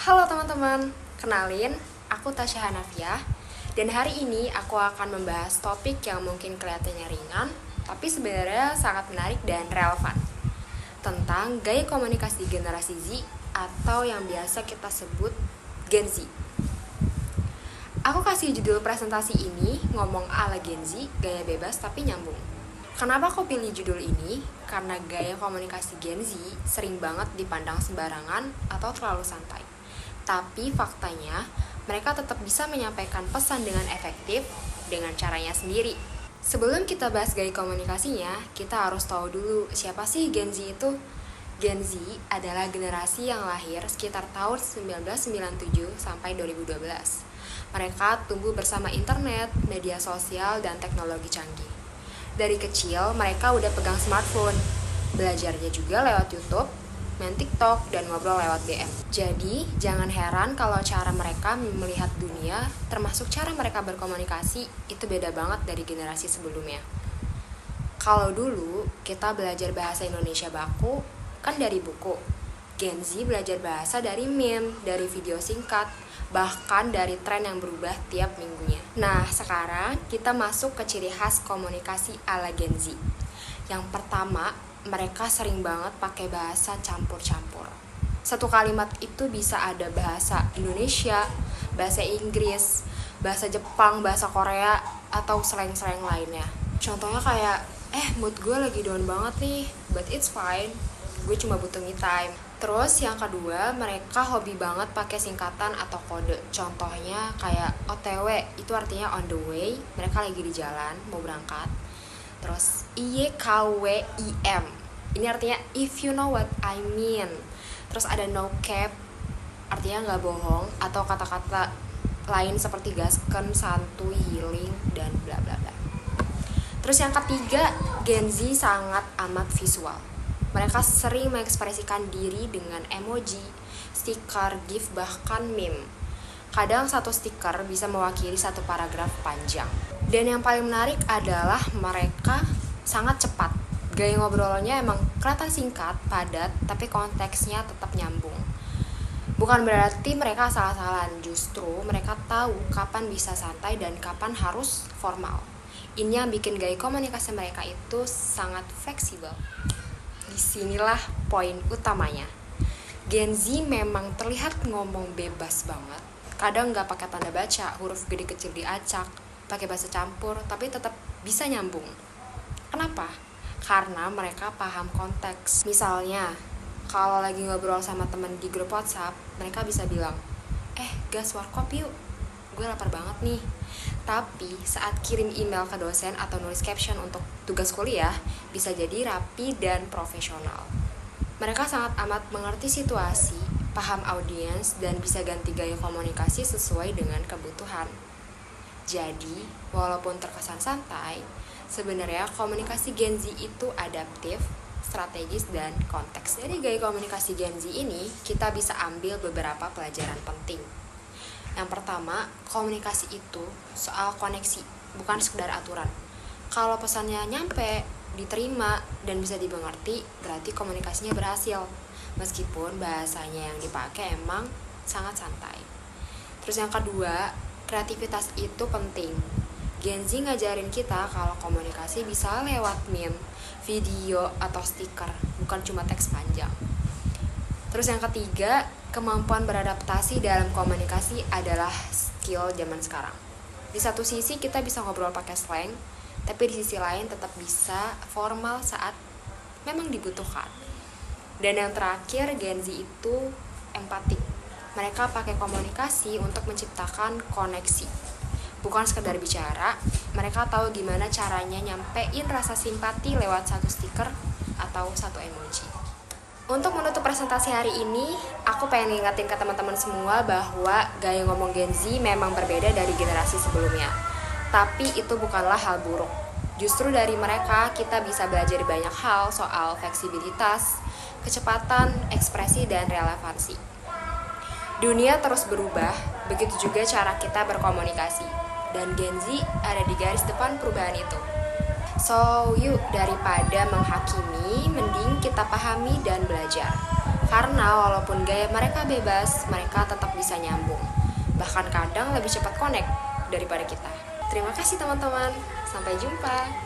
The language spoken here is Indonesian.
Halo teman-teman, kenalin, aku Tasya Hanafiah. Dan hari ini aku akan membahas topik yang mungkin kelihatannya ringan, tapi sebenarnya sangat menarik dan relevan. Tentang gaya komunikasi generasi Z atau yang biasa kita sebut Gen Z. Aku kasih judul presentasi ini ngomong ala Gen Z, gaya bebas tapi nyambung. Kenapa aku pilih judul ini? Karena gaya komunikasi Gen Z sering banget dipandang sembarangan atau terlalu santai. Tapi faktanya, mereka tetap bisa menyampaikan pesan dengan efektif dengan caranya sendiri. Sebelum kita bahas gaya komunikasinya, kita harus tahu dulu siapa sih Gen Z itu. Gen Z adalah generasi yang lahir sekitar tahun 1997 sampai 2012. Mereka tumbuh bersama internet, media sosial, dan teknologi canggih. Dari kecil, mereka udah pegang smartphone. Belajarnya juga lewat YouTube, main TikTok, dan ngobrol lewat DM. Jadi, jangan heran kalau cara mereka melihat dunia, termasuk cara mereka berkomunikasi, itu beda banget dari generasi sebelumnya. Kalau dulu, kita belajar bahasa Indonesia baku, kan dari buku. Gen Z belajar bahasa dari meme, dari video singkat, bahkan dari tren yang berubah tiap minggunya. Nah, sekarang kita masuk ke ciri khas komunikasi ala Gen Z. Yang pertama, mereka sering banget pakai bahasa campur-campur. Satu kalimat itu bisa ada bahasa Indonesia, bahasa Inggris, bahasa Jepang, bahasa Korea, atau slang-slang lainnya. Contohnya kayak, mood gue lagi down banget nih, but it's fine, gue cuma butuh me time. Terus yang kedua, mereka hobi banget pakai singkatan atau kode. Contohnya kayak OTW, itu artinya on the way, mereka lagi di jalan, mau berangkat. Terus IYKWIM, ini artinya if you know what I mean. Terus ada no cap, artinya gak bohong, atau kata-kata lain seperti gasken, santuy, healing, dan bla bla bla. Terus yang ketiga, Gen Z sangat amat visual. Mereka sering mengekspresikan diri dengan emoji, stiker, gif, bahkan meme. Kadang satu stiker bisa mewakili satu paragraf panjang. Dan yang paling menarik adalah mereka sangat cepat. Gaya ngobrolnya emang kelihatan singkat, padat, tapi konteksnya tetap nyambung. Bukan berarti mereka salah-salahan, justru mereka tahu kapan bisa santai dan kapan harus formal. Ini yang bikin gaya komunikasi mereka itu sangat fleksibel. Disinilah poin utamanya. Gen Z memang terlihat ngomong bebas banget. Kadang gak pakai tanda baca, huruf gede kecil diacak, pakai bahasa campur, tapi tetap bisa nyambung. Kenapa? Karena mereka paham konteks. Misalnya, kalau lagi ngobrol sama temen di grup WhatsApp, mereka bisa bilang, gas warkop yuk, gue lapar banget nih. Tapi saat kirim email ke dosen atau nulis caption untuk tugas kuliah, bisa jadi rapi dan profesional. Mereka sangat amat mengerti situasi, paham audiens, dan bisa ganti gaya komunikasi sesuai dengan kebutuhan. Jadi, walaupun terkesan santai, sebenarnya komunikasi Gen Z itu adaptif, strategis, dan konteks. Dari gaya komunikasi Gen Z ini, kita bisa ambil beberapa pelajaran penting. Yang pertama, komunikasi itu soal koneksi, bukan sekedar aturan. Kalau pesannya nyampe, diterima, dan bisa dimengerti, berarti komunikasinya berhasil. Meskipun bahasanya yang dipakai emang sangat santai. Terus yang kedua, kreativitas itu penting. Gen Z ngajarin kita kalau komunikasi bisa lewat meme, video, atau stiker, bukan cuma teks panjang. Terus yang ketiga, kemampuan beradaptasi dalam komunikasi adalah skill zaman sekarang. Di satu sisi kita bisa ngobrol pakai slang, tapi di sisi lain tetap bisa formal saat memang dibutuhkan. Dan yang terakhir, Gen Z itu empatik. Mereka pakai komunikasi untuk menciptakan koneksi. Bukan sekedar bicara, mereka tahu gimana caranya nyampein rasa simpati lewat satu stiker atau satu emoji. Untuk menutup presentasi hari ini, aku pengen ngingetin ke teman-teman semua bahwa gaya ngomong Gen Z memang berbeda dari generasi sebelumnya. Tapi itu bukanlah hal buruk. Justru dari mereka kita bisa belajar banyak hal soal fleksibilitas, kecepatan, ekspresi, dan relevansi. Dunia terus berubah, begitu juga cara kita berkomunikasi. Dan Gen Z ada di garis depan perubahan itu. So, yuk daripada menghakimi, mending kita pahami dan belajar. Karena walaupun gaya mereka bebas, mereka tetap bisa nyambung. Bahkan kadang lebih cepat connect daripada kita. Terima kasih teman-teman. Sampai jumpa.